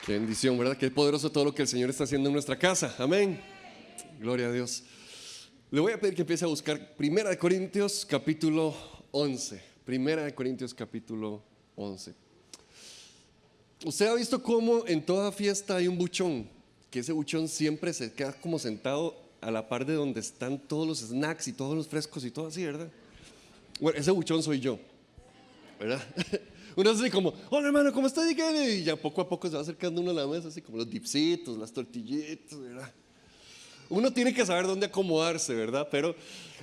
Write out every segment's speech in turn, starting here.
Qué bendición, ¿verdad? Qué poderoso todo lo que el Señor está haciendo en nuestra casa. Amén. Gloria a Dios. Le voy a pedir que empiece a buscar 1 Corintios capítulo 11. 1 Corintios capítulo 11. Usted ha visto cómo en toda fiesta hay un buchón, que ese buchón siempre se queda como sentado a la par de donde están todos los snacks y todos los frescos y todo así, ¿verdad? Bueno, ese buchón soy yo, ¿verdad? Uno es así como, hola hermano, ¿cómo está? Y ya poco a poco se va acercando uno a la mesa, así como los dipsitos, las tortillitas, ¿verdad? Uno tiene que saber dónde acomodarse, ¿verdad? Pero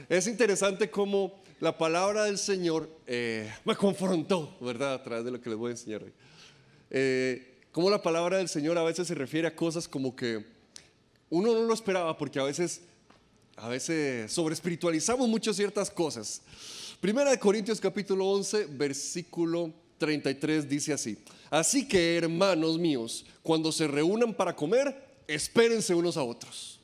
es interesante cómo la palabra del Señor me confrontó, ¿verdad? A través de lo que les voy a enseñar hoy. Cómo la palabra del Señor a veces se refiere a cosas como que uno no lo esperaba, porque a veces sobre espiritualizamos mucho ciertas cosas. 1 Corintios capítulo 11, versículo 33 dice así: así que, hermanos míos, cuando se reúnan para comer, espérense unos a otros.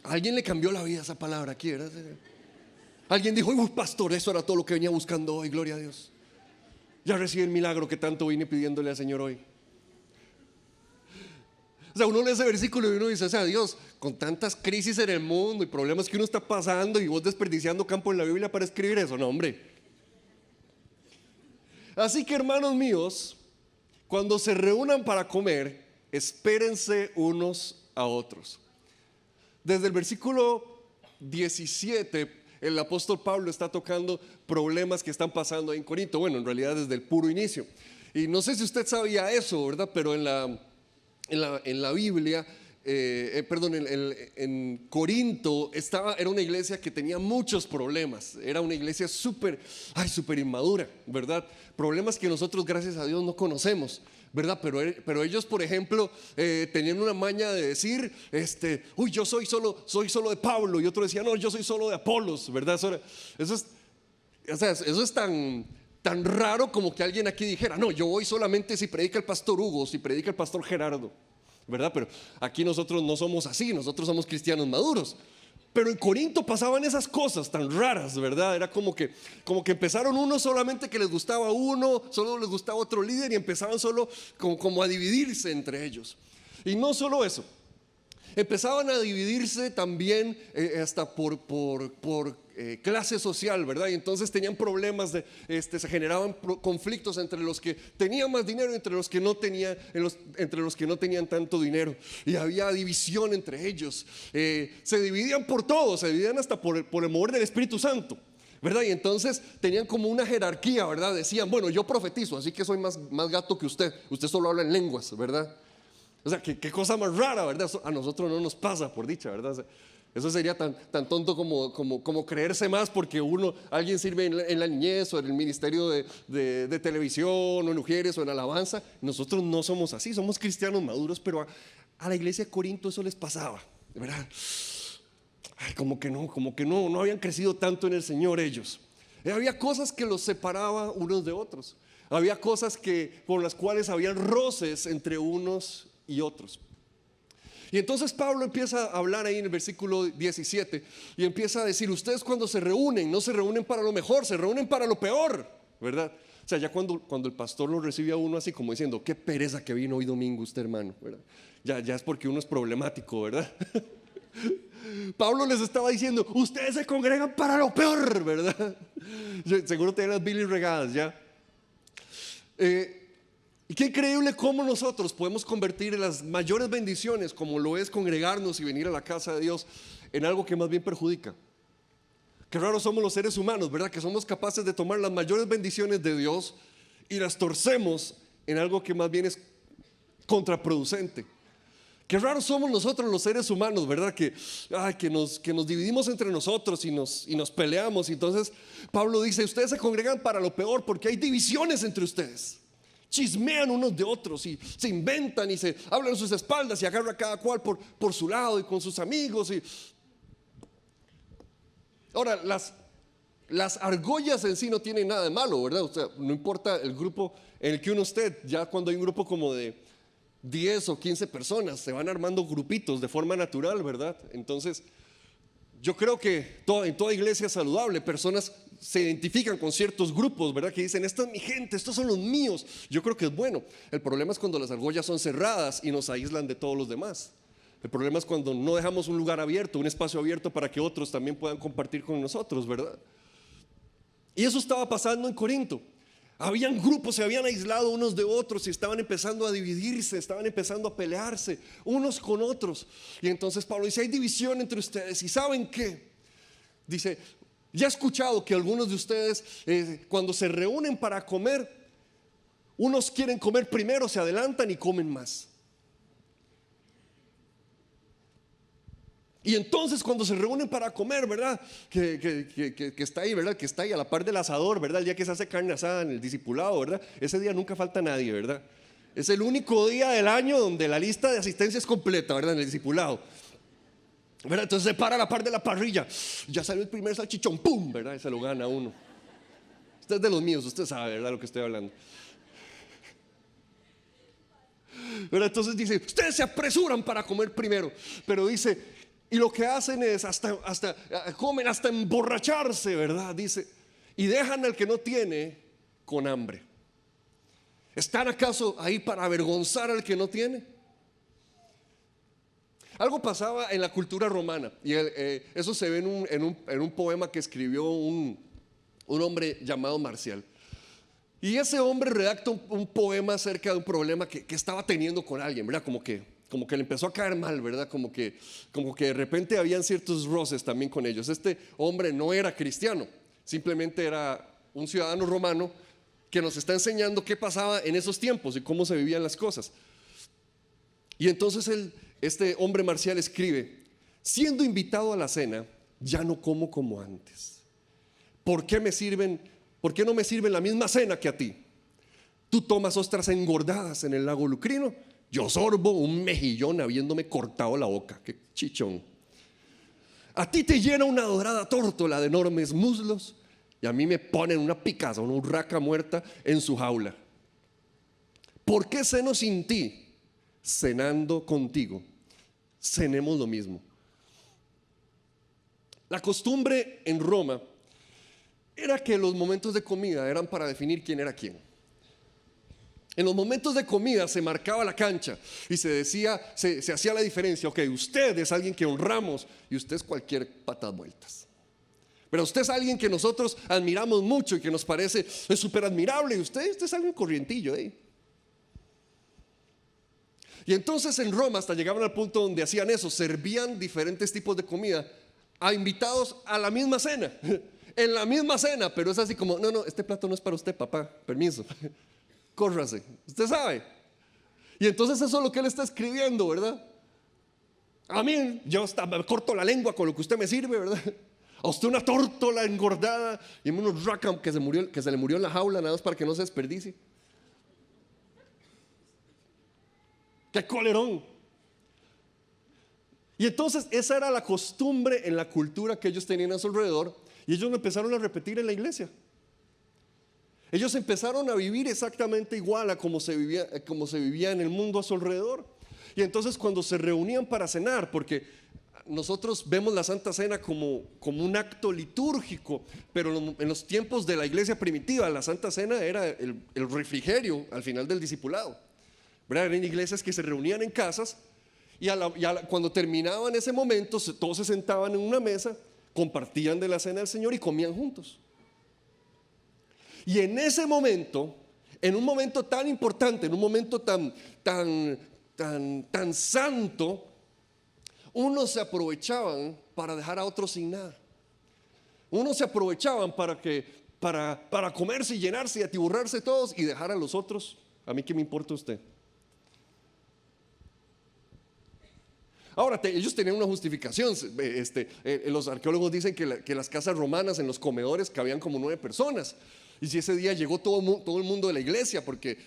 ¿A alguien le cambió la vida esa palabra aquí, verdad? Alguien dijo, uy, pastor, eso era todo lo que venía buscando hoy, gloria a Dios. Ya recibí el milagro que tanto vine pidiéndole al Señor hoy. O sea, uno lee ese versículo y uno dice, o sea, Dios, con tantas crisis en el mundo y problemas que uno está pasando, y vos desperdiciando campo en la Biblia para escribir eso. No, hombre. Así que, hermanos míos, cuando se reúnan para comer, espérense unos a otros. Desde el versículo 17, el apóstol Pablo está tocando problemas que están pasando ahí en Corinto. Bueno, en realidad desde el puro inicio. Y no sé si usted sabía eso, ¿verdad? Pero en la Biblia, en Corinto era una iglesia que tenía muchos problemas. Era una iglesia súper inmadura, ¿verdad? Problemas que nosotros, gracias a Dios, no conocemos, ¿verdad? Pero ellos, por ejemplo, tenían una maña de decir, uy, yo soy solo de Pablo, y otro decía, no, yo soy solo de Apolos, ¿verdad? Eso es tan raro como que alguien aquí dijera, no, yo voy solamente si predica el pastor Hugo, si predica el pastor Gerardo, ¿verdad? Pero aquí nosotros no somos así, nosotros somos cristianos maduros. Pero en Corinto pasaban esas cosas tan raras, ¿verdad? Era como que empezaron unos solamente que les gustaba uno, solo les gustaba otro líder, y empezaban solo como a dividirse entre ellos. Y no solo eso, empezaban a dividirse también hasta por clase social, ¿verdad? Y entonces tenían problemas se generaban conflictos entre los que tenían más dinero y entre los que no tenían tanto dinero, y había división entre ellos. Se dividían por todo, se dividían hasta por el mover del Espíritu Santo, ¿verdad? Y entonces tenían como una jerarquía, ¿verdad? Decían, bueno, yo profetizo, así que soy más gato que usted solo habla en lenguas, ¿verdad? O sea, qué cosa más rara, ¿verdad? Eso a nosotros no nos pasa, por dicha, ¿verdad? O sea, eso sería tan tonto como creerse más porque alguien sirve en la niñez o en el ministerio de televisión o en Ujieres o en alabanza. Nosotros no somos así, somos cristianos maduros, pero a la iglesia de Corinto eso les pasaba, ¿verdad? Como que no habían crecido tanto en el Señor ellos. Había cosas que los separaba unos de otros. Había cosas por las cuales habían roces entre unos y otros. Y entonces Pablo empieza a hablar ahí en el versículo 17 y empieza a decir, ustedes cuando se reúnen, no se reúnen para lo mejor, se reúnen para lo peor, ¿verdad? O sea, ya cuando el pastor lo recibe a uno así como diciendo, qué pereza que vino hoy domingo usted, hermano, ¿verdad? Ya es porque uno es problemático, ¿verdad? Pablo les estaba diciendo, ustedes se congregan para lo peor, ¿verdad? Seguro tienen las bilis regadas ya. Y qué increíble cómo nosotros podemos convertir las mayores bendiciones, como lo es congregarnos y venir a la casa de Dios, en algo que más bien perjudica. Qué raros somos los seres humanos, ¿verdad? Que somos capaces de tomar las mayores bendiciones de Dios y las torcemos en algo que más bien es contraproducente. Qué raros somos nosotros los seres humanos, ¿verdad? Que nos dividimos entre nosotros y nos peleamos. Y entonces Pablo dice, ustedes se congregan para lo peor porque hay divisiones entre ustedes. Chismean unos de otros y se inventan y se hablan a sus espaldas y agarran a cada cual por su lado y con sus amigos. Ahora, las argollas en sí no tienen nada de malo, ¿verdad? O sea, no importa el grupo en el que uno esté. Ya cuando hay un grupo como de 10 o 15 personas, se van armando grupitos de forma natural, ¿verdad? Entonces yo creo que en toda iglesia saludable personas se identifican con ciertos grupos, ¿verdad? Que dicen, esta es mi gente, estos son los míos. Yo creo que es bueno. El problema es cuando las argollas son cerradas y nos aíslan de todos los demás. El problema es cuando no dejamos un lugar abierto, un espacio abierto para que otros también puedan compartir con nosotros, ¿verdad? Y eso estaba pasando en Corinto. Habían grupos, se habían aislado unos de otros y estaban empezando a dividirse, estaban empezando a pelearse unos con otros. Y entonces Pablo dice, hay división entre ustedes. ¿Y saben qué? Dice, ya he escuchado que algunos de ustedes cuando se reúnen para comer, unos quieren comer primero, se adelantan y comen más. Y entonces cuando se reúnen para comer, ¿verdad? Que está ahí, ¿verdad? Que está ahí a la par del asador, ¿verdad? El día que se hace carne asada en el discipulado, ¿verdad? Ese día nunca falta nadie, ¿verdad? Es el único día del año donde la lista de asistencia es completa, ¿verdad? En el discipulado, ¿verdad? Entonces se para a la par de la parrilla. Ya salió el primer salchichón, ¡pum! ¿Verdad? Y se lo gana uno. Usted es de los míos, usted sabe, ¿verdad? Lo que estoy hablando. ¿Verdad? Entonces dice, ustedes se apresuran para comer primero. Pero dice, y lo que hacen es comen hasta emborracharse, ¿verdad? Dice, y dejan al que no tiene con hambre. ¿Están acaso ahí para avergonzar al que no tiene? Algo pasaba en la cultura romana, y eso se ve en un poema que escribió un hombre llamado Marcial. Y ese hombre redacta un poema acerca de un problema que estaba teniendo con alguien, ¿verdad? Como que le empezó a caer mal, ¿verdad? Como que de repente habían ciertos roces también con ellos. Este hombre no era cristiano, simplemente era un ciudadano romano que nos está enseñando qué pasaba en esos tiempos y cómo se vivían las cosas. Y entonces este hombre Marcial escribe, siendo invitado a la cena, ya no como como antes. ¿Por qué no me sirven la misma cena que a ti? Tú tomas ostras engordadas en el lago Lucrino, yo sorbo un mejillón habiéndome cortado la boca. Qué chichón. A ti te llena una dorada tórtola de enormes muslos y a mí me ponen una picaza, una urraca muerta en su jaula. ¿Por qué ceno sin ti? Cenando contigo, cenemos lo mismo. La costumbre en Roma era que los momentos de comida eran para definir quién era quién. En los momentos de comida se marcaba la cancha y se decía, se hacía la diferencia. Ok, usted es alguien que honramos y usted es cualquier patas vueltas. Pero usted es alguien que nosotros admiramos mucho y que nos parece súper admirable. Y usted es alguien corrientillo, ¿eh? Y entonces en Roma hasta llegaban al punto donde hacían eso, servían diferentes tipos de comida a invitados a la misma cena. En la misma cena, pero es así como, no, este plato no es para usted, papá, permiso. Córrase, usted sabe. Y entonces eso es lo que él está escribiendo, ¿verdad? A mí, yo hasta me corto la lengua con lo que usted me sirve, ¿verdad? A usted una tórtola engordada y unos rackham que se le murió en la jaula nada más para que no se desperdicie. ¡Qué colerón! Y entonces esa era la costumbre en la cultura que ellos tenían a su alrededor y ellos lo empezaron a repetir en la iglesia. Ellos empezaron a vivir exactamente igual a como se vivía en el mundo a su alrededor. Y entonces cuando se reunían para cenar, porque nosotros vemos la Santa Cena como un acto litúrgico, pero en los tiempos de la iglesia primitiva, la Santa Cena era el refrigerio al final del discipulado, ¿verdad? Eran iglesias que se reunían en casas y cuando terminaban ese momento, todos se sentaban en una mesa, compartían de la cena del Señor y comían juntos. Y en ese momento, en un momento tan importante, en un momento tan santo, unos se aprovechaban para dejar a otros sin nada. Unos se aprovechaban para comerse y llenarse y atiborrarse todos y dejar a los otros. ¿A mí qué me importa usted? Ahora, ellos tenían una justificación. Los arqueólogos dicen que las casas romanas, en los comedores cabían como 9 personas. Y si ese día llegó todo el mundo de la iglesia, porque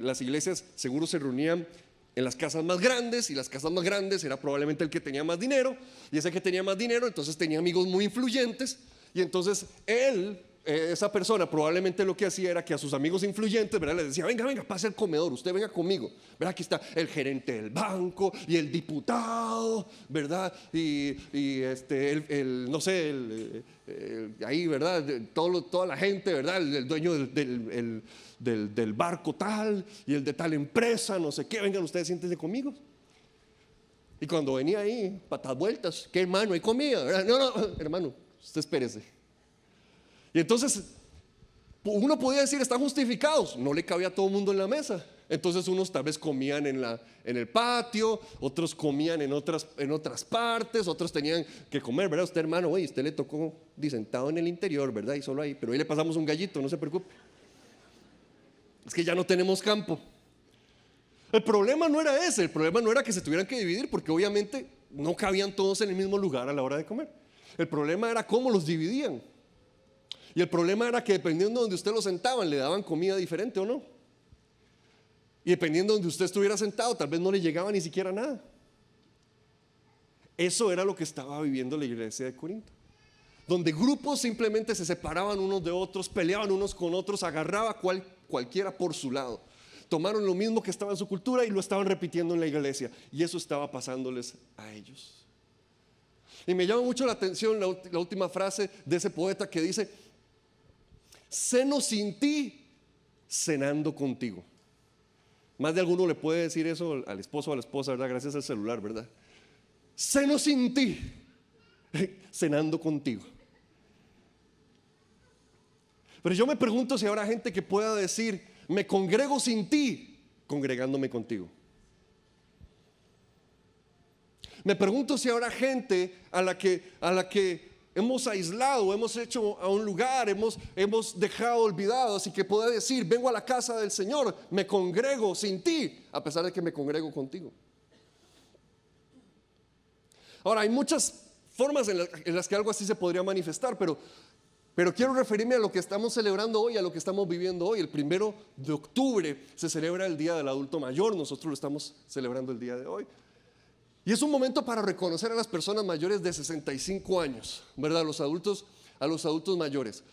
las iglesias seguro se reunían en las casas más grandes, y las casas más grandes era probablemente el que tenía más dinero, y ese que tenía más dinero entonces tenía amigos muy influyentes, y entonces él esa persona probablemente lo que hacía era que a sus amigos influyentes, ¿verdad?, les decía: venga, venga, pase al comedor, usted venga conmigo, ¿verdad? Aquí está el gerente del banco y el diputado, ¿verdad? No sé, ahí, ¿verdad? Toda la gente, ¿verdad? El dueño del barco tal y el de tal empresa, no sé qué, vengan ustedes, siéntense conmigo. Y cuando venía ahí, patas vueltas: ¿qué, hermano? ¿Hay comida? ¿Verdad? No, hermano, usted espérese. Y entonces uno podía decir: están justificados, no le cabía a todo el mundo en la mesa. Entonces unos tal vez comían en el patio, otros comían en otras partes, otros tenían que comer, ¿verdad? Usted, hermano, oye, usted le tocó sentado en el interior, ¿verdad? Y solo ahí, pero ahí le pasamos un gallito, no se preocupe. Es que ya no tenemos campo. El problema no era ese, el problema no era que se tuvieran que dividir, porque obviamente no cabían todos en el mismo lugar a la hora de comer. El problema era cómo los dividían. Y el problema era que dependiendo de donde usted lo sentaban, le daban comida diferente o no. Y dependiendo de donde usted estuviera sentado, tal vez no le llegaba ni siquiera nada. Eso era lo que estaba viviendo la iglesia de Corinto, donde grupos simplemente se separaban unos de otros, peleaban unos con otros, agarraba cualquiera por su lado. Tomaron lo mismo que estaba en su cultura y lo estaban repitiendo en la iglesia, y eso estaba pasándoles a ellos. Y me llama mucho la atención la última frase de ese poeta que dice: ceno sin ti, cenando contigo. Más de alguno le puede decir eso al esposo o a la esposa, ¿verdad? Gracias al celular, ¿verdad? Ceno sin ti, cenando contigo. Pero yo me pregunto si habrá gente que pueda decir: me congrego sin ti, congregándome contigo. Me pregunto si habrá gente a la que hemos aislado, hemos hecho a un lugar, hemos dejado olvidados, y que pueda decir: vengo a la casa del Señor, me congrego sin ti, a pesar de que me congrego contigo. Ahora, hay muchas formas en las que algo así se podría manifestar, pero quiero referirme a lo que estamos celebrando hoy, a lo que estamos viviendo hoy. El 1 de octubre se celebra el Día del Adulto Mayor. Nosotros lo estamos celebrando el día de hoy. Y es un momento para reconocer a las personas mayores de 65 años, ¿verdad? A los adultos mayores.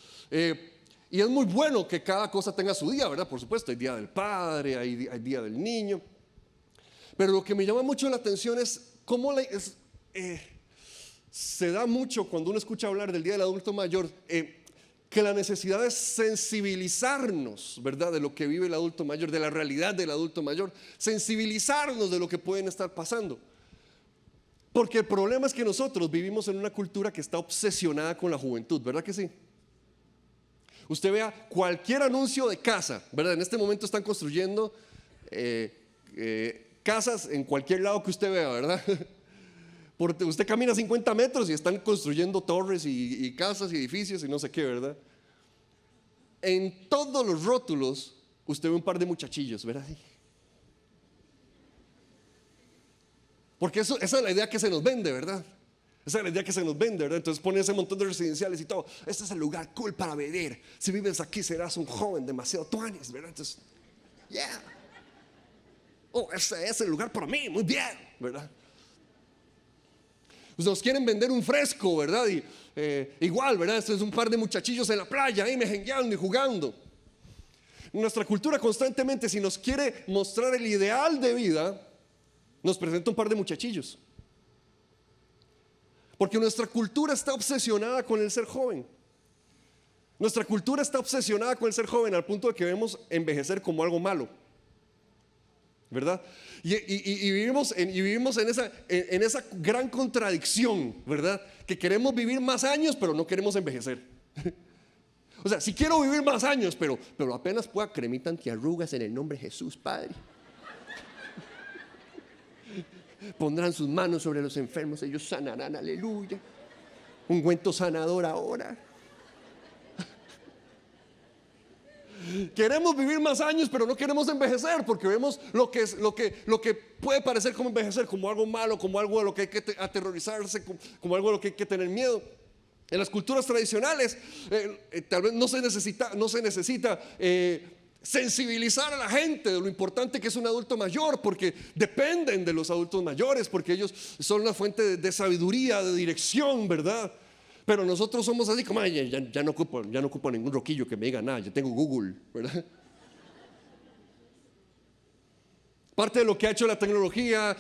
Y es muy bueno que cada cosa tenga su día, ¿verdad? Por supuesto, hay Día del Padre, hay Día del Niño. Pero lo que me llama mucho la atención es cómo se da mucho cuando uno escucha hablar del Día del Adulto Mayor, que la necesidad es sensibilizarnos, ¿verdad?, de lo que vive el adulto mayor, de la realidad del adulto mayor, sensibilizarnos de lo que pueden estar pasando. Porque el problema es que nosotros vivimos en una cultura que está obsesionada con la juventud, ¿verdad que sí? Usted vea cualquier anuncio de casa, ¿verdad? En este momento están construyendo casas en cualquier lado que usted vea, ¿verdad? Porque usted camina 50 metros y están construyendo torres y casas y edificios y no sé qué, ¿verdad? En todos los rótulos usted ve un par de muchachillos, ¿verdad? Porque esa es la idea que se nos vende, ¿verdad? Esa es la idea que se nos vende, ¿verdad? Entonces ponen ese montón de residenciales y todo. Este es el lugar cool para vivir. Si vives aquí serás un joven demasiado tuanis, ¿verdad? Entonces, yeah. Oh, ese es el lugar para mí, muy bien, ¿verdad? Pues nos quieren vender un fresco, ¿verdad? Y igual, ¿verdad? Este es un par de muchachillos en la playa ahí mejengueando y jugando. Nuestra cultura constantemente, si nos quiere mostrar el ideal de vida, nos presenta un par de muchachillos. Porque nuestra cultura está obsesionada con el ser joven. Nuestra cultura está obsesionada con el ser joven al punto de que vemos envejecer como algo malo, ¿verdad? Y vivimos en esa gran contradicción, ¿verdad? Que queremos vivir más años, pero no queremos envejecer. O sea, si quiero vivir más años, pero apenas pueda, cremita antiarrugas en el nombre de Jesús, Padre. Pondrán sus manos sobre los enfermos, ellos sanarán, aleluya. Ungüento sanador ahora. Queremos vivir más años, pero no queremos envejecer, porque vemos lo que puede parecer como envejecer, como algo malo, como algo de lo que hay que aterrorizarse, como algo de lo que hay que tener miedo. En las culturas tradicionales tal vez no se necesita sensibilizar a la gente de lo importante que es un adulto mayor, porque dependen de los adultos mayores, porque ellos son la fuente de sabiduría, de dirección, ¿verdad? Pero nosotros somos así como, ay, ya no ocupo ningún roquillo que me diga nada, yo tengo Google, ¿verdad? Parte de lo que ha hecho la tecnología,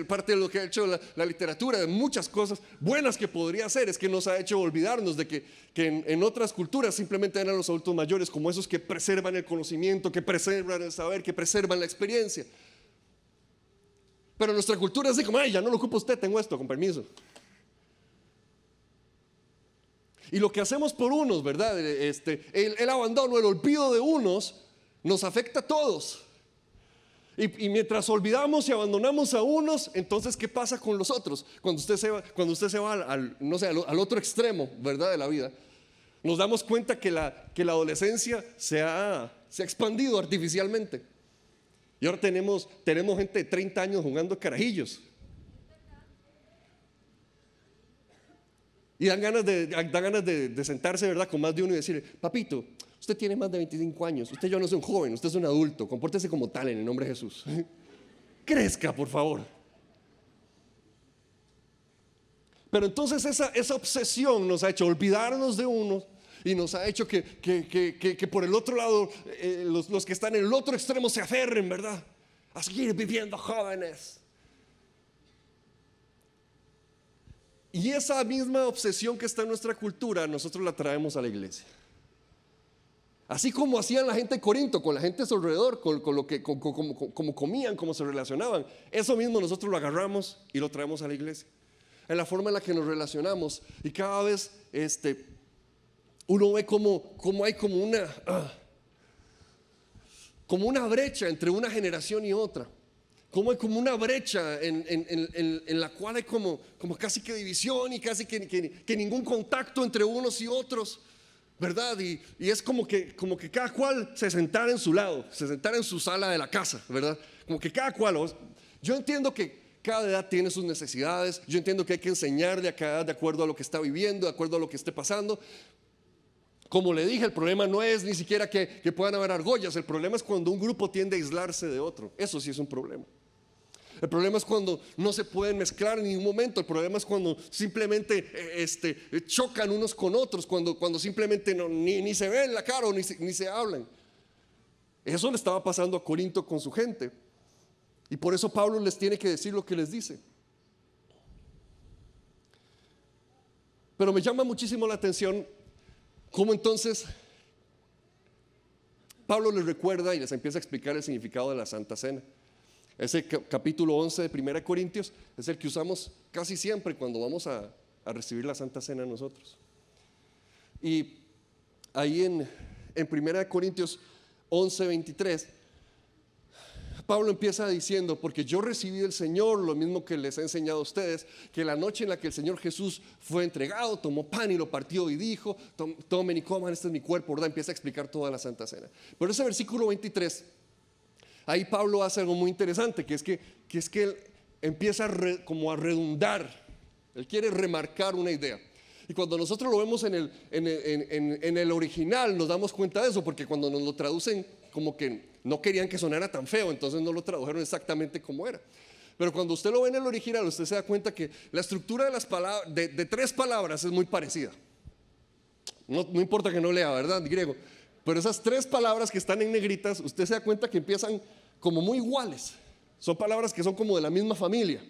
parte de lo que ha hecho la literatura, de muchas cosas buenas que podría hacer, es que nos ha hecho olvidarnos de que en otras culturas simplemente eran los adultos mayores como esos que preservan el conocimiento, que preservan el saber, que preservan la experiencia. Pero nuestra cultura es así como, ay, ya no lo ocupa usted, tengo esto, con permiso. Y lo que hacemos por unos, ¿verdad? El abandono, el olvido de unos nos afecta a todos. Y mientras olvidamos y abandonamos a unos, entonces ¿qué pasa con los otros? Cuando usted se va al otro extremo, ¿verdad? De la vida, nos damos cuenta que la adolescencia se ha expandido artificialmente. Y ahora tenemos gente de 30 años jugando carajillos. Y dan ganas de sentarse, ¿verdad? Con más de uno y decirle, papito, usted tiene más de 25 años, usted ya no es un joven, usted es un adulto, compórtese como tal en el nombre de Jesús. Crezca, por favor. Pero entonces esa obsesión nos ha hecho olvidarnos de uno y nos ha hecho que por el otro lado, los que están en el otro extremo se aferren, ¿verdad? A seguir viviendo jóvenes. Y esa misma obsesión que está en nuestra cultura, nosotros la traemos a la iglesia. Así como hacían la gente de Corinto, con la gente a su alrededor, con como comían, cómo se relacionaban. Eso mismo nosotros lo agarramos y lo traemos a la iglesia. En la forma en la que nos relacionamos. Y cada vez uno ve como hay como una brecha entre una generación y otra. Como hay como una brecha en la cual hay como casi que división y casi que ningún contacto entre unos y otros, ¿verdad? Y es como que cada cual se sentara en su lado, se sentara en su sala de la casa, ¿verdad? Como que cada cual, yo entiendo que cada edad tiene sus necesidades, yo entiendo que hay que enseñarle a cada edad de acuerdo a lo que está viviendo, de acuerdo a lo que esté pasando. Como le dije, el problema no es ni siquiera que puedan haber argollas, el problema es cuando un grupo tiende a aislarse de otro, eso sí es un problema. El problema es cuando no se pueden mezclar en ningún momento. El problema es cuando simplemente chocan unos con otros, cuando simplemente ni se ven la cara o ni se hablan. Eso le estaba pasando a Corinto con su gente. Y por eso Pablo les tiene que decir lo que les dice. Pero me llama muchísimo la atención cómo entonces Pablo les recuerda y les empieza a explicar el significado de la Santa Cena. Ese capítulo 11 de 1 Corintios es el que usamos casi siempre cuando vamos a recibir la Santa Cena nosotros. Y ahí en 1 Corintios 11, 23, Pablo empieza diciendo, porque yo recibí del Señor lo mismo que les he enseñado a ustedes, que la noche en la que el Señor Jesús fue entregado, tomó pan y lo partió y dijo, tomen y coman, este es mi cuerpo, ¿verdad? Empieza a explicar toda la Santa Cena. Pero ese versículo 23, ahí Pablo hace algo muy interesante, que es que él empieza como a redundar, él quiere remarcar una idea. Y cuando nosotros lo vemos en el original nos damos cuenta de eso, porque cuando nos lo traducen como que no querían que sonara tan feo, entonces no lo tradujeron exactamente como era. Pero cuando usted lo ve en el original, usted se da cuenta que la estructura de las palabras, de 3 palabras es muy parecida. No importa que no lea, ¿verdad? Griego. Pero esas 3 palabras que están en negritas, usted se da cuenta que empiezan como muy iguales. Son palabras que son como de la misma familia.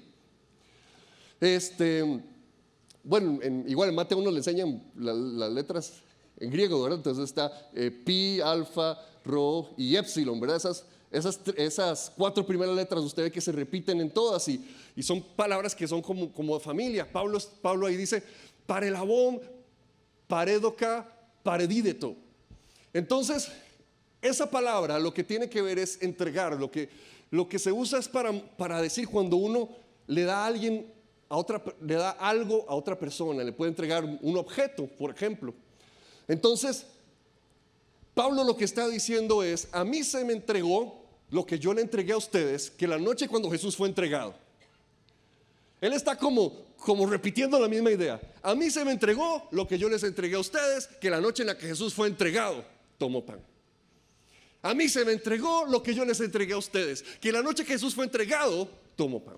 Bueno, igual en Mateo 1 le enseñan las letras en griego, ¿verdad? Entonces está pi, alfa, rho y epsilon, ¿verdad? Esas 4 primeras letras usted ve que se repiten en todas y son palabras que son como de familia. Pablo ahí dice parelabón, paredoca, paredídeto. Entonces esa palabra lo que tiene que ver es entregar. Lo que se usa es para decir cuando uno le da a alguien le da algo a otra persona, le puede entregar un objeto, por ejemplo. Entonces Pablo lo que está diciendo es, a mí se me entregó lo que yo le entregué a ustedes, que la noche cuando Jesús fue entregado. Él está como repitiendo la misma idea. A mí se me entregó lo que yo les entregué a ustedes, que la noche en la que Jesús fue entregado, tomó pan. A mí se me entregó lo que yo les entregué a ustedes, que la noche que Jesús fue entregado, tomó pan.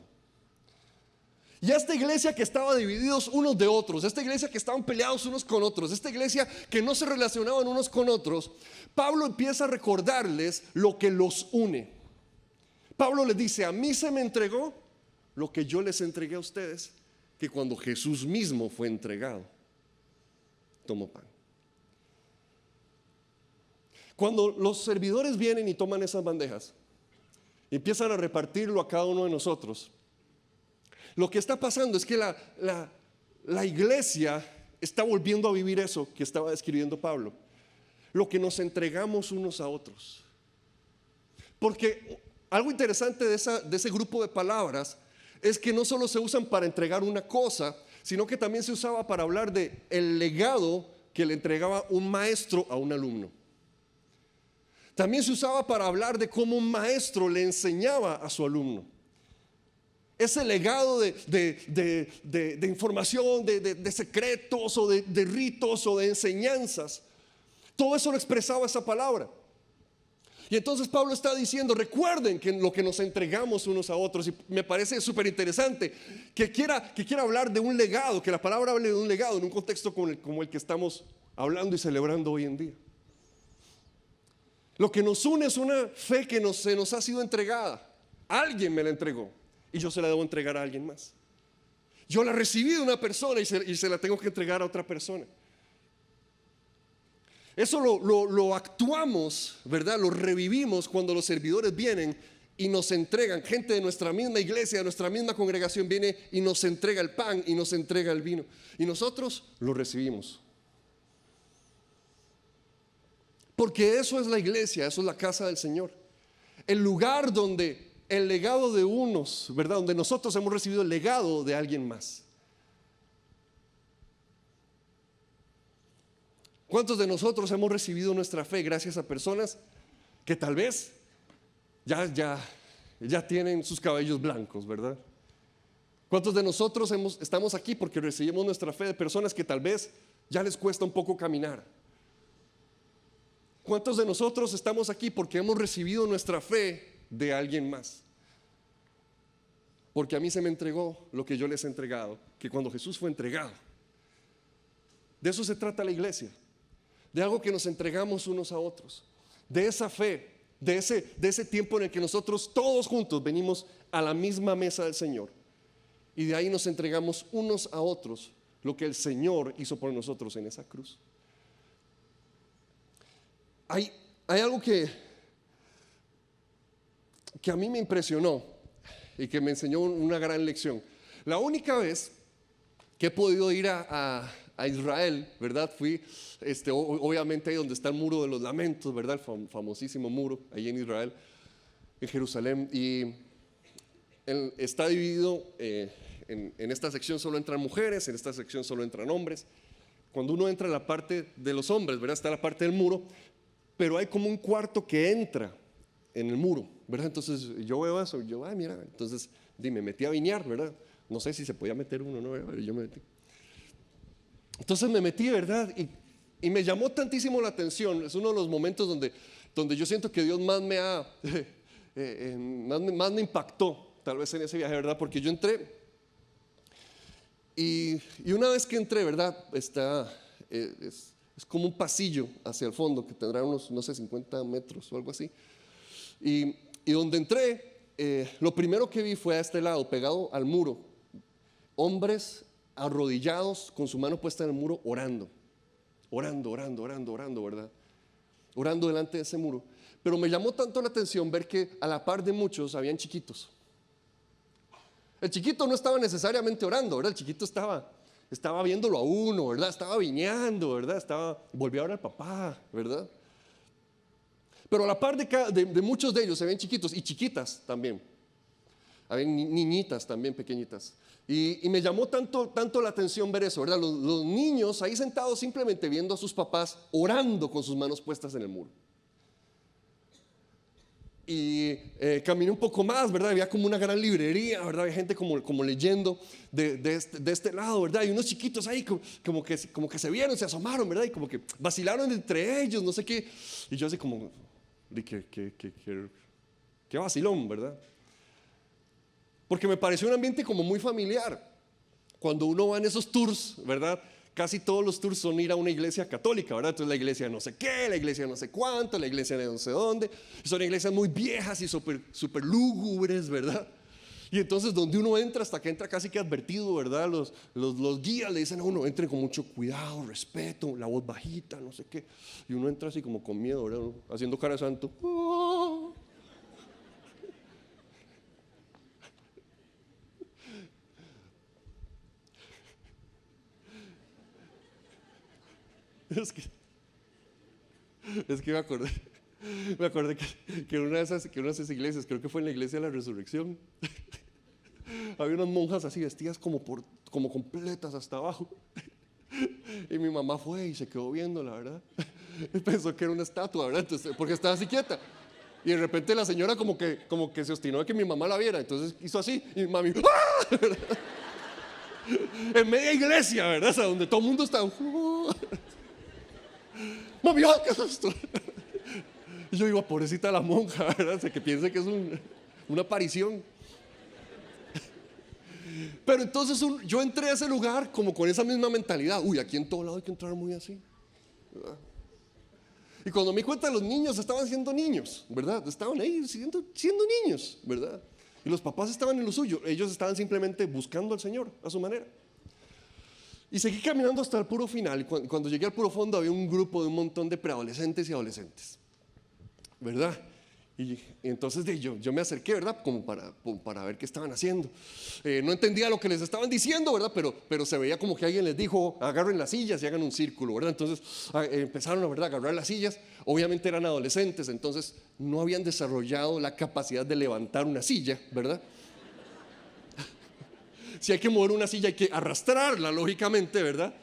Y esta iglesia que estaba divididos unos de otros, esta iglesia que estaban peleados unos con otros, esta iglesia que no se relacionaban unos con otros, Pablo empieza a recordarles lo que los une. Pablo les dice: a mí se me entregó lo que yo les entregué a ustedes, que cuando Jesús mismo fue entregado, tomó pan. Cuando los servidores vienen y toman esas bandejas y empiezan a repartirlo a cada uno de nosotros, lo que está pasando es que la iglesia está volviendo a vivir eso que estaba describiendo Pablo, lo que nos entregamos unos a otros. Porque algo interesante de ese grupo de palabras es que no solo se usan para entregar una cosa, sino que también se usaba para hablar de el legado que le entregaba un maestro a un alumno. También se usaba para hablar de cómo un maestro le enseñaba a su alumno. Ese legado de información, de secretos o de ritos o de enseñanzas, todo eso lo expresaba esa palabra. Y entonces Pablo está diciendo: recuerden que lo que nos entregamos unos a otros. Y me parece súper interesante que quiera hablar de un legado, que la palabra hable de un legado en un contexto como el que estamos hablando y celebrando hoy en día. Lo que nos une es una fe que se nos ha sido entregada. Alguien me la entregó y yo se la debo entregar a alguien más. Yo la recibí de una persona y se la tengo que entregar a otra persona. Eso lo actuamos, ¿verdad? Lo revivimos cuando los servidores vienen y nos entregan. Gente de nuestra misma iglesia, de nuestra misma congregación viene y nos entrega el pan y nos entrega el vino. Y nosotros lo recibimos. Porque eso es la iglesia, eso es la casa del Señor. El lugar donde el legado de unos, ¿verdad? Donde nosotros hemos recibido el legado de alguien más. ¿Cuántos de nosotros hemos recibido nuestra fe gracias a personas que tal vez ya tienen sus cabellos blancos, ¿verdad? ¿Cuántos de nosotros estamos aquí porque recibimos nuestra fe de personas que tal vez ya les cuesta un poco caminar? ¿Cuántos de nosotros estamos aquí porque hemos recibido nuestra fe de alguien más? Porque a mí se me entregó lo que yo les he entregado, que cuando Jesús fue entregado. De eso se trata la iglesia. De algo que nos entregamos unos a otros, de esa fe, de ese tiempo en el que nosotros todos juntos venimos a la misma mesa del Señor, y de ahí nos entregamos unos a otros lo que el Señor hizo por nosotros en esa cruz. Hay algo que a mí me impresionó y que me enseñó una gran lección. La única vez que he podido ir a Israel, ¿verdad? Fui, obviamente ahí donde está el muro de los lamentos, ¿verdad? El famosísimo muro, ahí en Israel, en Jerusalén. Y está dividido, en esta sección solo entran mujeres, en esta sección solo entran hombres. Cuando uno entra en la parte de los hombres, ¿verdad? Está la parte del muro, pero hay como un cuarto que entra en el muro, ¿verdad? Entonces yo veo eso, yo, mira, entonces me metí a viñar, ¿verdad? No sé si se podía meter uno, ¿no? Yo me metí. Entonces me metí, ¿verdad? Y me llamó tantísimo la atención. Es uno de los momentos donde yo siento que Dios más me impactó, tal vez en ese viaje, ¿verdad? Porque yo entré y una vez que entré, ¿verdad? Es como un pasillo hacia el fondo que tendrá unos, no sé, 50 metros o algo así. Y donde entré, lo primero que vi fue a este lado, pegado al muro, hombres arrodillados con su mano puesta en el muro, orando, ¿verdad? Orando delante de ese muro. Pero me llamó tanto la atención ver que a la par de muchos habían chiquitos. El chiquito no estaba necesariamente orando, ¿verdad? El chiquito estaba viéndolo a uno, ¿verdad? Estaba viñando, ¿verdad? Volvió a ver al papá, ¿verdad? Pero a la par de muchos de ellos se ven chiquitos y chiquitas también. Había niñitas también pequeñitas. Y me llamó tanto la atención ver eso, ¿verdad? Los niños ahí sentados simplemente viendo a sus papás orando con sus manos puestas en el muro. Y caminé un poco más, ¿verdad? Había como una gran librería, ¿verdad? Había gente como leyendo de este lado, ¿verdad? Y unos chiquitos ahí como que se vieron, se asomaron, ¿verdad? Y como que vacilaron entre ellos, no sé qué. Y yo así como, qué vacilón, ¿verdad? Porque me pareció un ambiente como muy familiar. cuando uno va en esos tours, ¿verdad? Casi todos los tours son ir a una iglesia católica, ¿verdad? Entonces la iglesia no sé qué, la iglesia no sé cuánto, la iglesia de no sé dónde. Son iglesias muy viejas y súper lúgubres, ¿verdad? Y entonces donde uno entra, hasta que entra casi que advertido, ¿verdad? Los guías le dicen a uno, entre con mucho cuidado, respeto, la voz bajita, no sé qué. Y uno entra así como con miedo, ¿verdad? Haciendo cara de santo. Es que, es que me acordé que en una de esas iglesias, creo que fue en la iglesia de la Resurrección, había unas monjas así vestidas como completas hasta abajo. Y mi mamá fue y se quedó viendo, la verdad. Y pensó que era una estatua, ¿verdad? Entonces, porque estaba así quieta. Y de repente la señora como que se obstinó de que mi mamá la viera. Entonces hizo así y mami, ¡ah! En media iglesia, ¿verdad? O sea, donde todo el mundo está. Mami, ¡ah, qué es esto! Y yo digo, pobrecita la monja, ¿verdad? O sea, que piense que es una aparición. Pero entonces yo entré a ese lugar como con esa misma mentalidad. Uy, aquí en todo lado hay que entrar muy así, ¿verdad? Y cuando me di cuenta, los niños estaban siendo niños, ¿verdad? Estaban ahí siendo niños, ¿verdad? Y los papás estaban en lo suyo. Ellos estaban simplemente buscando al Señor a su manera. Y seguí caminando hasta el puro final. Cuando llegué al puro fondo había un grupo de un montón de preadolescentes y adolescentes, ¿verdad? Y entonces yo me acerqué, ¿verdad? Como para ver qué estaban haciendo. No entendía lo que les estaban diciendo, ¿verdad? Pero se veía como que alguien les dijo, agarren las sillas y hagan un círculo, ¿verdad? Entonces empezaron, ¿verdad?, a agarrar las sillas. Obviamente eran adolescentes, entonces no habían desarrollado la capacidad de levantar una silla, ¿verdad? Si hay que mover una silla hay que arrastrarla, lógicamente, ¿verdad?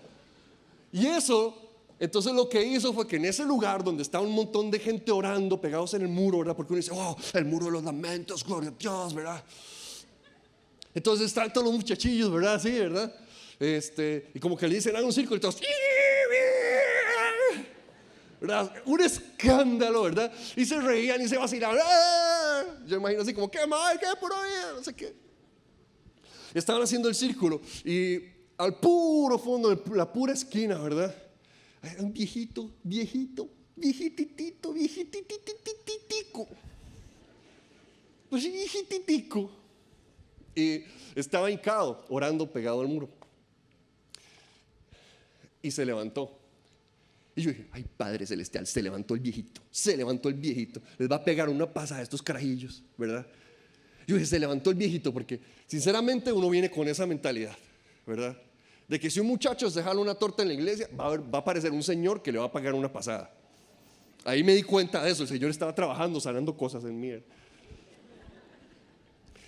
Y eso... Entonces lo que hizo fue que en ese lugar donde estaba un montón de gente orando, pegados en el muro, ¿verdad? Porque uno dice, oh, el muro de los lamentos, gloria a Dios, ¿verdad? Entonces están todos los muchachillos, ¿verdad? Sí, ¿verdad? Y como que le dicen, hagan un círculo y todos, ¿verdad? Un escándalo, ¿verdad? Y se reían y se vacilaban. Yo imagino así como, ¿qué mal? ¿Qué por ahí? No sé qué. Estaban haciendo el círculo y al puro fondo, en la pura esquina, ¿verdad? Era un viejititico, pues viejititico, y estaba hincado, orando pegado al muro, y se levantó. Y yo dije, ay, Padre Celestial, se levantó el viejito, les va a pegar una pasada a estos carajillos, ¿verdad? Yo dije, se levantó el viejito, porque sinceramente uno viene con esa mentalidad, ¿verdad? De que si un muchacho se jala una torta en la iglesia, va a aparecer un señor que le va a pagar una pasada. Ahí me di cuenta de eso. El Señor estaba trabajando, sanando cosas en mí.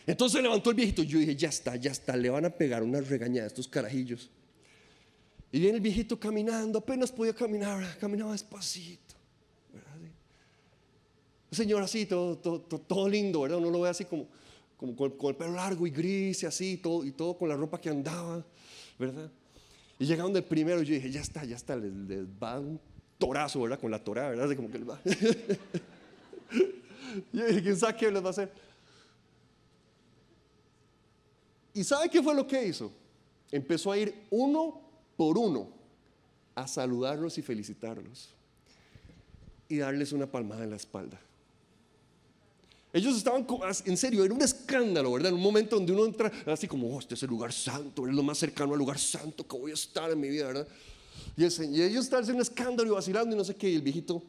Entonces levantó el viejito. Yo dije, ya está, le van a pegar una regañada a estos carajillos. Y viene el viejito caminando, apenas podía caminar, caminaba despacito, ¿verdad? El Señor así, todo lindo, ¿verdad? Uno lo ve así como con el pelo largo y gris y así, y todo con la ropa que andaba, ¿verdad? Y llegaron del primero y yo dije, ya está, les va a dar un torazo, ¿verdad? Con la torá, ¿verdad? Así como que les va. Yo dije, ¿quién sabe qué les va a hacer? ¿Y sabe qué fue lo que hizo? Empezó a ir uno por uno a saludarlos y felicitarlos y darles una palmada en la espalda. Ellos estaban, en serio, era un escándalo, ¿verdad? En un momento donde uno entra así como, oh, este es el lugar santo, es lo más cercano al lugar santo que voy a estar en mi vida, ¿verdad? Y ellos estaban haciendo un escándalo y vacilando y no sé qué, y el viejito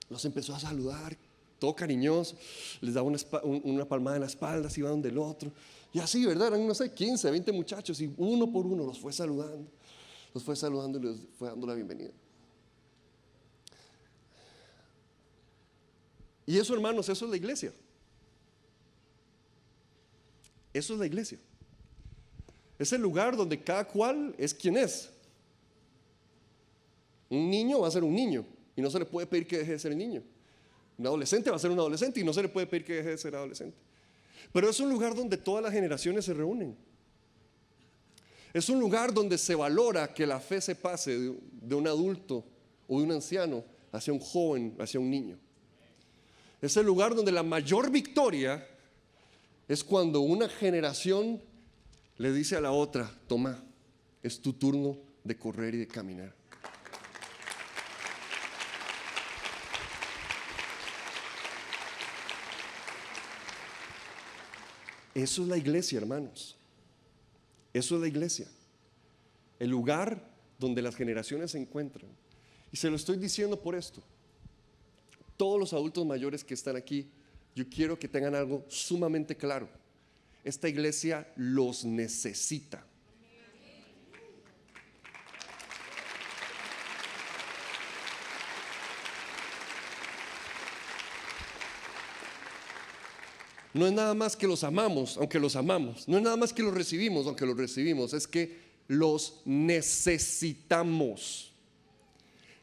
los empezó a saludar, todo cariñoso, les daba una palmada en la espalda, se iba donde el otro, y así, ¿verdad? Eran, no sé, 15, 20 muchachos, y uno por uno los fue saludando y les fue dando la bienvenida. Y eso, hermanos, eso es la iglesia. Eso es la iglesia. Es el lugar donde cada cual es quien es. Un niño va a ser un niño y no se le puede pedir que deje de ser niño. Un adolescente va a ser un adolescente y no se le puede pedir que deje de ser adolescente. Pero es un lugar donde todas las generaciones se reúnen. Es un lugar donde se valora que la fe se pase de un adulto o de un anciano hacia un joven, hacia un niño. Es el lugar donde la mayor victoria es cuando una generación le dice a la otra: toma, es tu turno de correr y de caminar. Eso es la iglesia, hermanos. Eso es la iglesia. El lugar donde las generaciones se encuentran. Y se lo estoy diciendo por esto. Todos los adultos mayores que están aquí, yo quiero que tengan algo sumamente claro. Esta iglesia los necesita. No es nada más que los amamos, aunque los amamos. No es nada más que los recibimos, aunque los recibimos. Es que los necesitamos.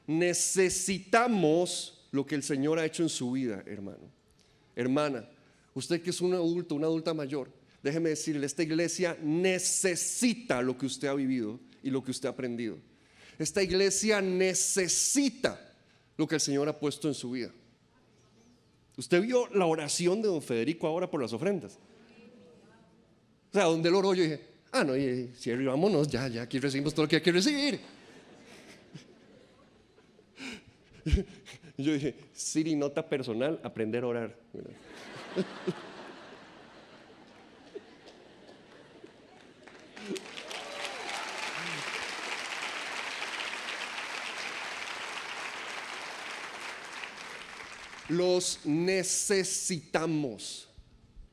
Necesitamos lo que el Señor ha hecho en su vida, hermano. Hermana, usted que es un adulto, una adulta mayor, déjeme decirle, esta iglesia necesita lo que usted ha vivido y lo que usted ha aprendido. Esta iglesia necesita lo que el Señor ha puesto en su vida. Usted vio la oración de don Federico ahora por las ofrendas. O sea, donde él oró, yo dije: no, si vámonos, ya aquí recibimos todo lo que hay que recibir. Yo dije: Siri, nota personal, aprender a orar. Los necesitamos,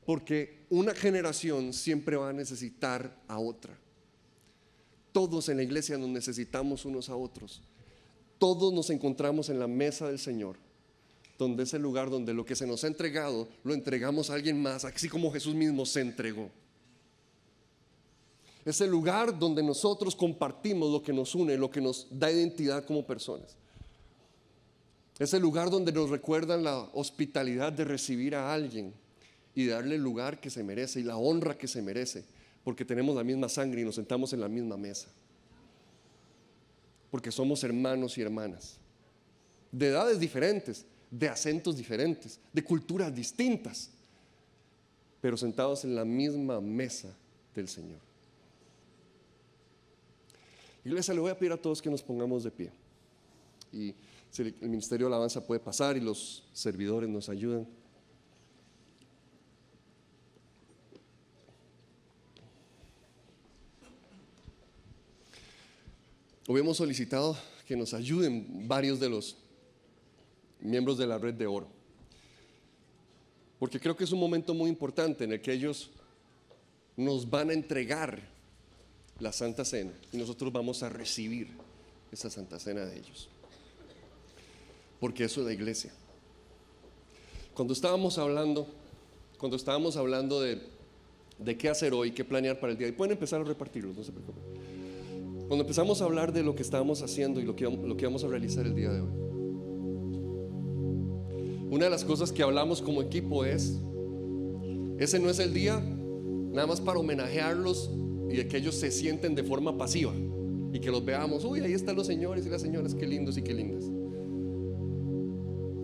porque una generación siempre va a necesitar a otra. Todos en la iglesia nos necesitamos unos a otros. Todos nos encontramos en la mesa del Señor, donde es el lugar donde lo que se nos ha entregado lo entregamos a alguien más, así como Jesús mismo se entregó. Es el lugar donde nosotros compartimos lo que nos une, lo que nos da identidad como personas. Es el lugar donde nos recuerdan la hospitalidad de recibir a alguien y darle el lugar que se merece y la honra que se merece, porque tenemos la misma sangre y nos sentamos en la misma mesa. Porque somos hermanos y hermanas, de edades diferentes, de acentos diferentes, de culturas distintas, pero sentados en la misma mesa del Señor. Iglesia, le voy a pedir a todos que nos pongamos de pie. Y si el ministerio de alabanza puede pasar y los servidores nos ayudan. Hoy hemos solicitado que nos ayuden varios de los miembros de la Red de Oro, porque creo que es un momento muy importante en el que ellos nos van a entregar la Santa Cena y nosotros vamos a recibir esa Santa Cena de ellos, porque eso es la iglesia. Cuando estábamos hablando de qué hacer hoy, qué planear para el día, y pueden empezar a repartirlos, no se preocupen. Cuando empezamos a hablar de lo que estábamos haciendo y lo que vamos a realizar el día de hoy, una de las cosas que hablamos como equipo es: ese no es el día nada más para homenajearlos y de que ellos se sienten de forma pasiva y que los veamos, uy, ahí están los señores y las señoras, qué lindos y qué lindas.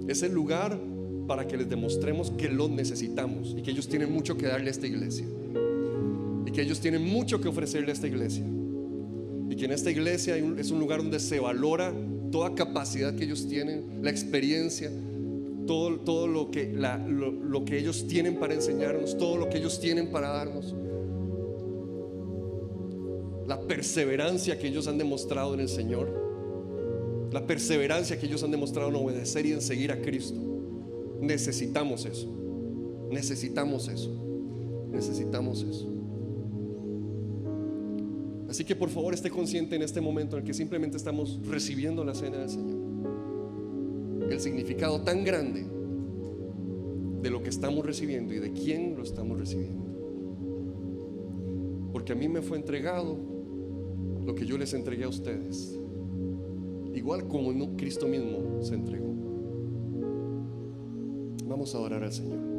Es el lugar para que les demostremos que los necesitamos y que ellos tienen mucho que darle a esta iglesia y que ellos tienen mucho que ofrecerle a esta iglesia, y que en esta iglesia es un lugar donde se valora toda capacidad que ellos tienen, la experiencia, todo lo que ellos tienen para enseñarnos, todo lo que ellos tienen para darnos, la perseverancia que ellos han demostrado en el Señor, la perseverancia que ellos han demostrado en obedecer y en seguir a Cristo. Necesitamos eso, necesitamos eso, necesitamos eso. Así que por favor esté consciente en este momento en el que simplemente estamos recibiendo la cena del Señor, el significado tan grande de lo que estamos recibiendo y de quién lo estamos recibiendo. Porque a mí me fue entregado lo que yo les entregué a ustedes, igual como Cristo mismo se entregó. Vamos a adorar al Señor.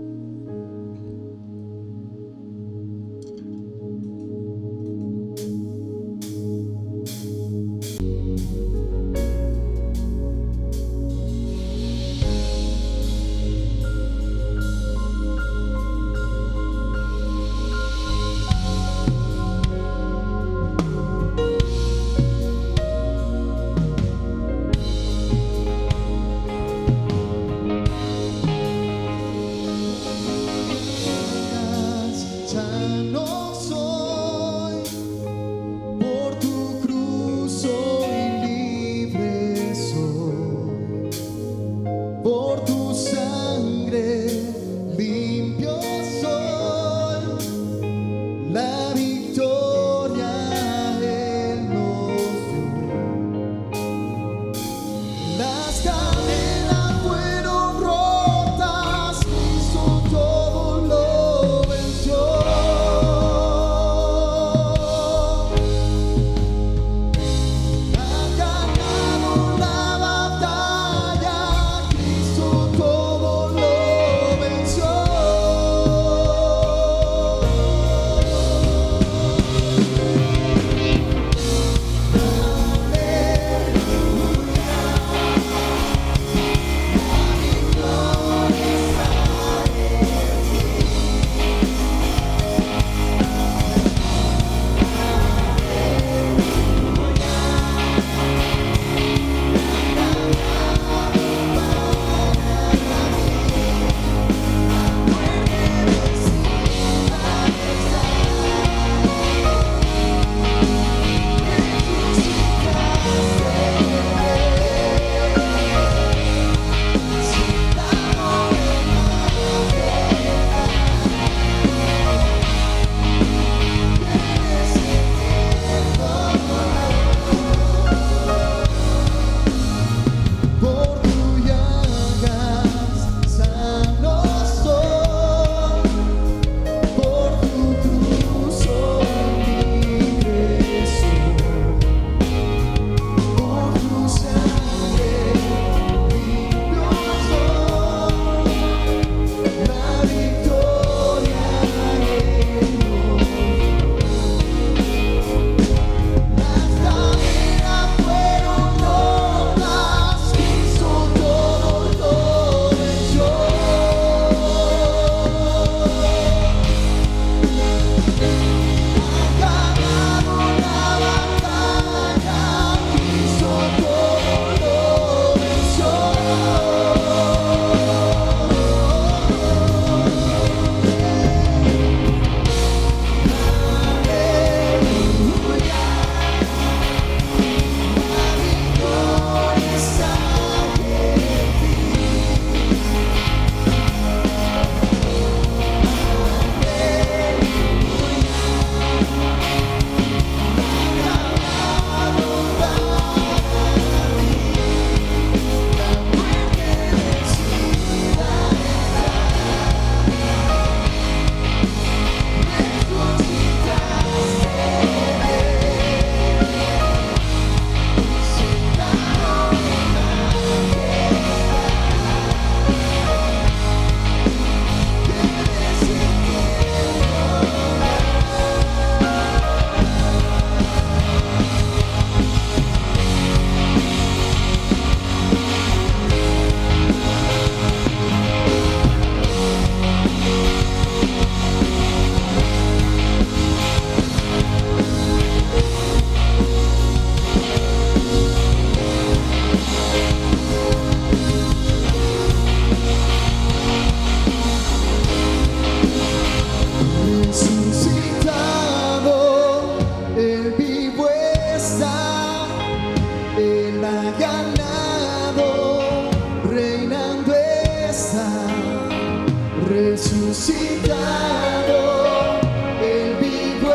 resucitado, Él vivo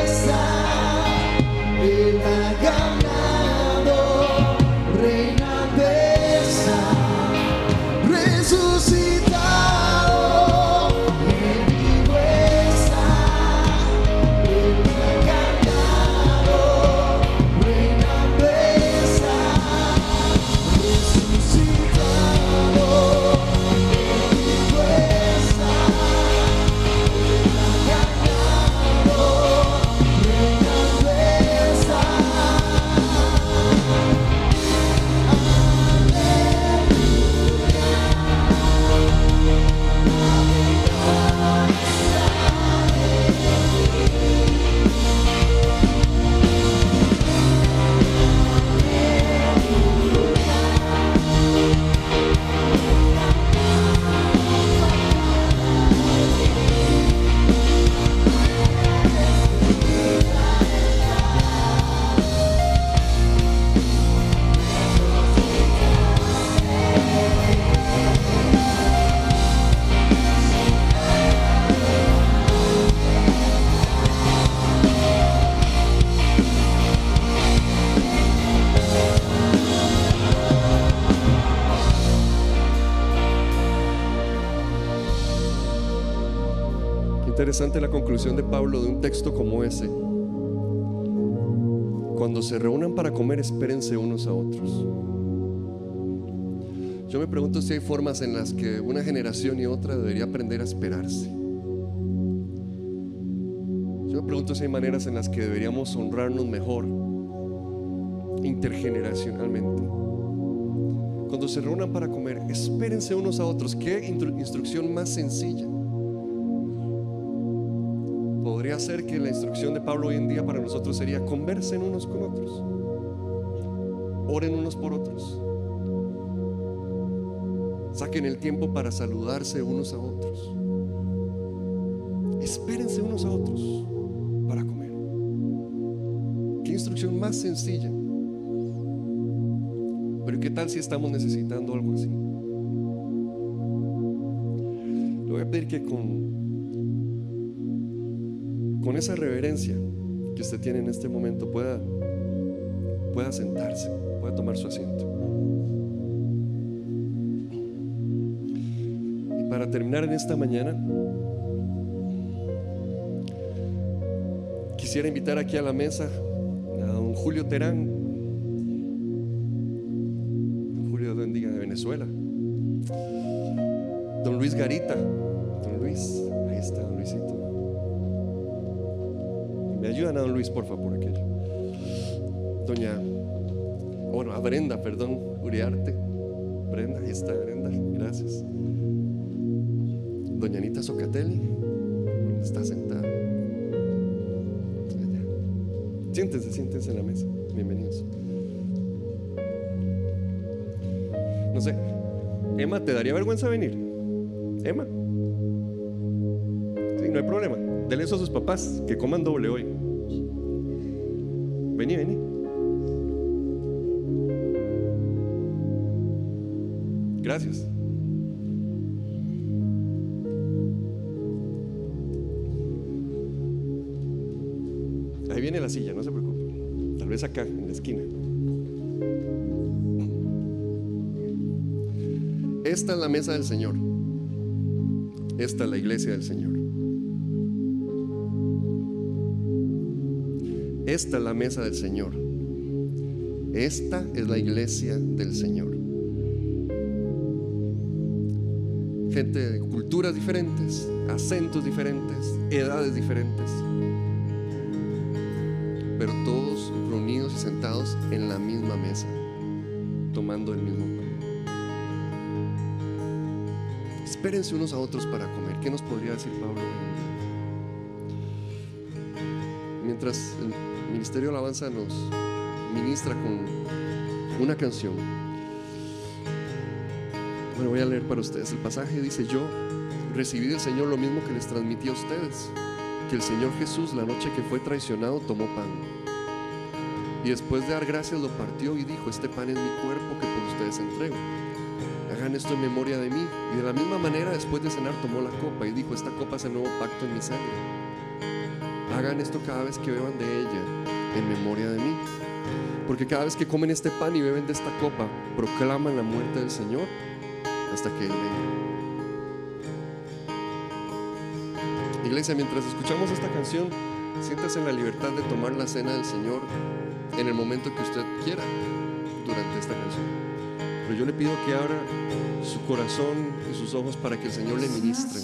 está, Él ha ganado, reinando está, resucitado, Él vivo está, Él ha ganado, reinando está, resucitado. Interesante la conclusión de Pablo de un texto como ese. Cuando se reúnan para comer, espérense unos a otros. Yo me pregunto si hay formas en las que una generación y otra debería aprender a esperarse. Yo me pregunto si hay maneras en las que deberíamos honrarnos mejor intergeneracionalmente. Cuando se reúnan para comer, espérense unos a otros. ¿Qué instrucción más sencilla? Podría ser que la instrucción de Pablo hoy en día para nosotros sería: conversen unos con otros, oren unos por otros, saquen el tiempo para saludarse unos a otros, espérense unos a otros para comer. Qué instrucción más sencilla. Pero ¿qué tal si estamos necesitando algo así? Le voy a pedir que con esa reverencia que usted tiene en este momento pueda sentarse, pueda tomar su asiento. Y para terminar en esta mañana, quisiera invitar aquí a la mesa a don Julio Terán. Don Julio de Venezuela. Don Luis Garita. Don Luis, ahí está don Luisito. Me ayudan a don Luis, por favor, aquello. A Brenda, perdón, Uriarte. Brenda, ahí está Brenda, gracias. Doña Anita Socatelli, ¿dónde está sentada? Allá. Siéntense en la mesa, bienvenidos. No sé, Emma, ¿te daría vergüenza venir? Emma. Sí, no hay problema. Denle eso a sus papás, que coman doble hoy. Vení. Gracias. Ahí viene la silla, no se preocupe. Tal vez acá, en la esquina. Esta es la mesa del Señor. Esta es la iglesia del Señor. Esta es la mesa del Señor. Esta es la iglesia del Señor. Gente de culturas diferentes, acentos diferentes, edades diferentes, pero todos reunidos y sentados en la misma mesa, tomando el mismo pan. Espérense unos a otros para comer. ¿Qué nos podría decir Pablo? Mientras el Ministerio de Alabanza nos ministra con una canción, bueno, voy a leer para ustedes. El pasaje dice: yo recibí del Señor lo mismo que les transmití a ustedes, que el Señor Jesús, la noche que fue traicionado, tomó pan y después de dar gracias lo partió y dijo: este pan es mi cuerpo que por ustedes entrego. hagan esto en memoria de mí. Y de la misma manera, después de cenar, tomó la copa y dijo: esta copa es el nuevo pacto en mi sangre. Hagan esto cada vez que beban de ella en memoria de mí. Porque cada vez que comen este pan y beben de esta copa, proclaman la muerte del Señor hasta que Él venga. Iglesia, mientras escuchamos esta canción, siéntase en la libertad de tomar la cena del Señor en el momento que usted quiera durante esta canción. Pero yo le pido que abra su corazón y sus ojos para que el Señor le ministre.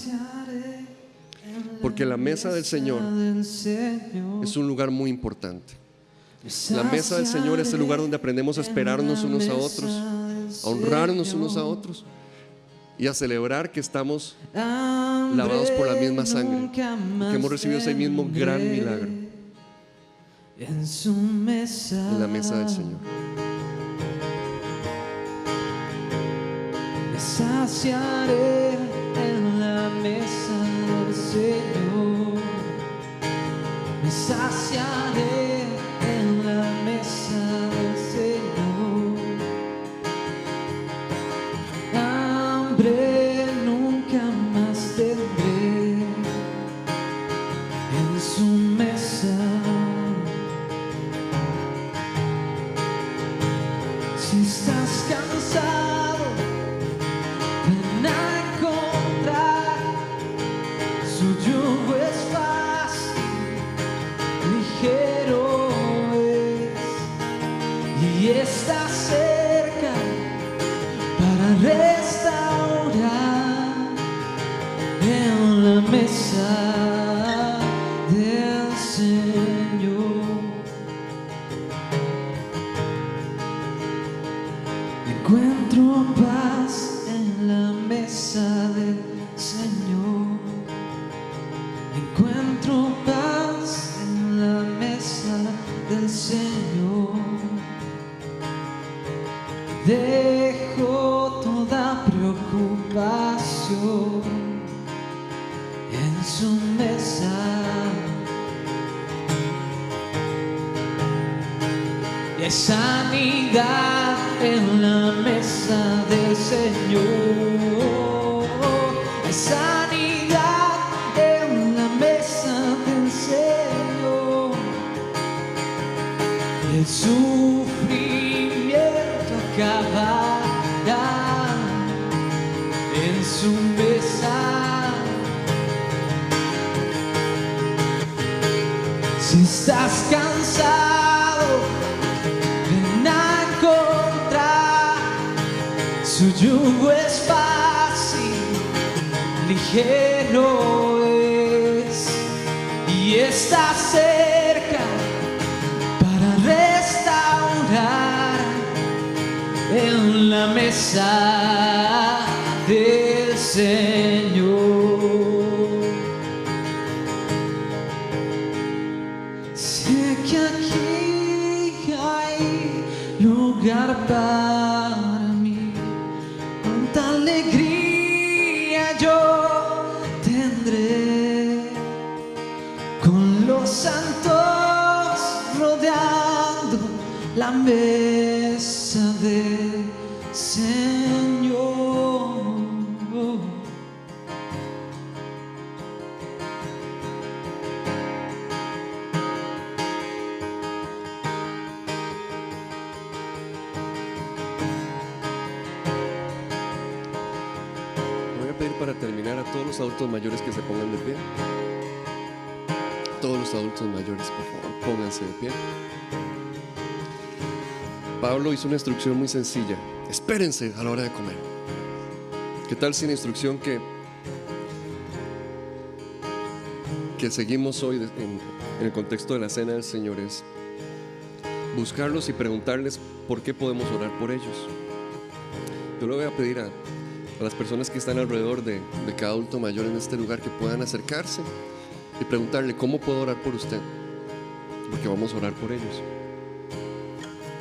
Porque la mesa del Señor es un lugar muy importante. La mesa del Señor es el lugar donde aprendemos a esperarnos unos a otros, a honrarnos unos a otros y a celebrar que estamos lavados por la misma sangre, que hemos recibido ese mismo gran milagro en la mesa del Señor. Me saciaré en la mesa del Señor. Me saciaré en la mesa del Señor. Hambre nunca más tendré en su mesa. Si estás cansado, ven a encontrar. Su yugo es fácil, ligero es, y está cerca para restaurar en la mesa del Señor. Encuentro paz en la mesa del Señor. Encuentro paz en la mesa del Señor. Dejo toda preocupación en su mesa. Y hay sanidad en la mesa del Señor. Hay sanidad en la mesa del Señor. Y el sufrimiento acabará en su mesa. Si estás cansado, ven a encontrar. Su yugo es fácil, ligero es, y está cerca para restaurar en la mesa del Señor. Sé que aquí hay lugar para mí, cuánta alegría yo tendré con los santos rodeando la mesa del Señor. Voy a pedir para terminar a todos los adultos mayores que se pongan de pie. Todos los adultos mayores, por favor, pónganse de pie. Pablo hizo una instrucción muy sencilla: espérense a la hora de comer. ¿Qué tal si la instrucción que seguimos hoy en el contexto de la cena del Señor es buscarlos y preguntarles por qué podemos orar por ellos? Yo le voy a pedir a las personas que están alrededor de cada adulto mayor en este lugar que puedan acercarse y preguntarle: ¿cómo puedo orar por usted? Porque vamos a orar por ellos.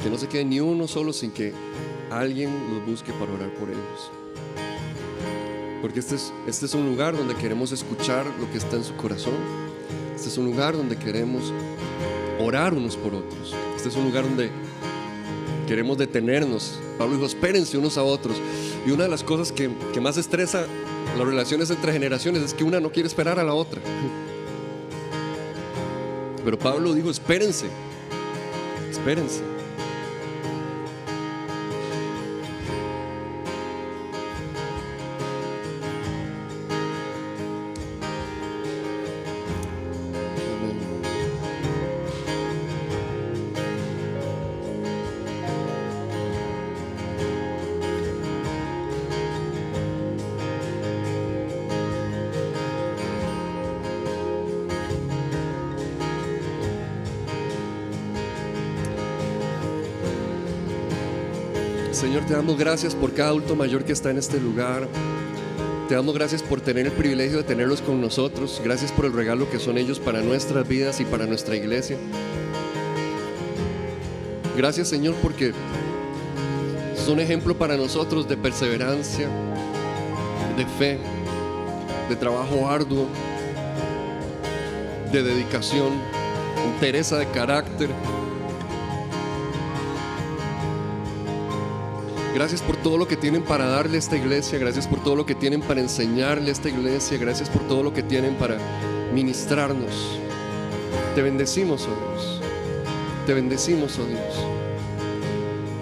Que no se quede ni uno solo sin que alguien los busque para orar por ellos. Porque este es un lugar donde queremos escuchar lo que está en su corazón. Este es un lugar donde queremos orar unos por otros. Este es un lugar donde queremos detenernos. Pablo dijo: espérense unos a otros. Y una de las cosas que más estresa las relaciones entre generaciones es que una no quiere esperar a la otra. Pero Pablo dijo, espérense. Señor, te damos gracias por cada adulto mayor que está en este lugar. Te damos gracias por tener el privilegio de tenerlos con nosotros. Gracias por el regalo que son ellos para nuestras vidas y para nuestra iglesia. Gracias, Señor, porque son ejemplo para nosotros de perseverancia, de fe, de trabajo arduo, de dedicación, entereza de carácter. Gracias por todo lo que tienen para darle a esta iglesia. Gracias por todo lo que tienen para enseñarle a esta iglesia. Gracias por todo lo que tienen para ministrarnos. Te bendecimos, oh Dios. Te bendecimos, oh Dios.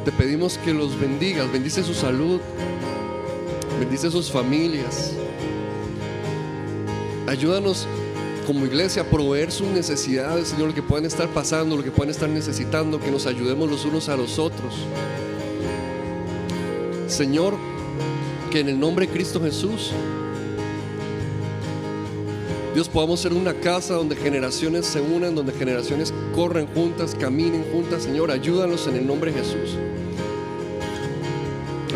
Te pedimos que los bendigas. Bendice su salud. Bendice sus familias. Ayúdanos como iglesia a proveer sus necesidades, Señor, lo que puedan estar pasando, lo que puedan estar necesitando. Que nos ayudemos los unos a los otros. Señor, que en el nombre de Cristo Jesús, Dios, podamos ser una casa donde generaciones se unan, donde generaciones corren juntas, caminen juntas. Señor, ayúdanos en el nombre de Jesús.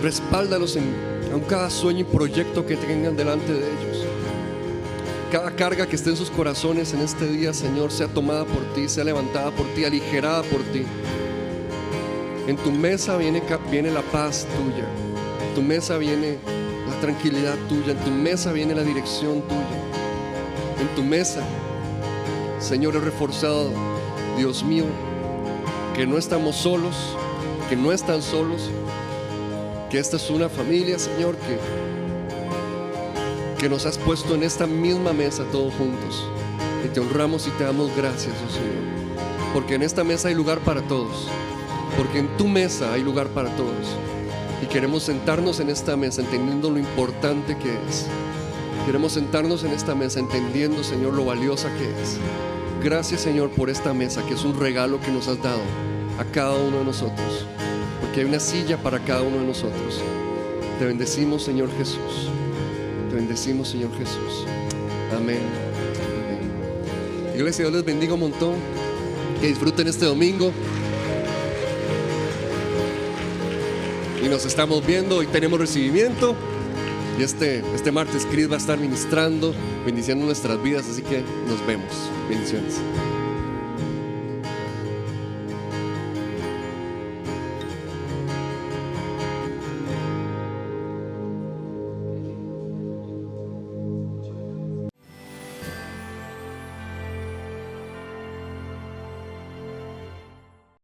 Respáldalos en cada sueño y proyecto que tengan delante de ellos. Cada carga que esté en sus corazones en este día, Señor, sea tomada por ti, sea levantada por ti, aligerada por ti. En tu mesa viene la paz tuya. En tu mesa viene la tranquilidad tuya. En tu mesa viene la dirección tuya. En tu mesa, Señor, es reforzado, Dios mío, que no estamos solos, que no están solos, que esta es una familia, Señor, que nos has puesto en esta misma mesa todos juntos. Y te honramos y te damos gracias, oh Señor, porque en esta mesa hay lugar para todos. Porque en tu mesa hay lugar para todos. Y queremos sentarnos en esta mesa entendiendo lo importante que es. Queremos sentarnos en esta mesa entendiendo, Señor, lo valiosa que es. Gracias, Señor, por esta mesa, que es un regalo que nos has dado a cada uno de nosotros. Porque hay una silla para cada uno de nosotros. Te bendecimos, Señor Jesús. Te bendecimos, Señor Jesús. Amén. Amén. Iglesia, Dios les bendiga un montón. Que disfruten este domingo. Y nos estamos viendo. Hoy tenemos recibimiento. Y este martes Chris va a estar ministrando, bendiciendo nuestras vidas. Así que nos vemos. Bendiciones.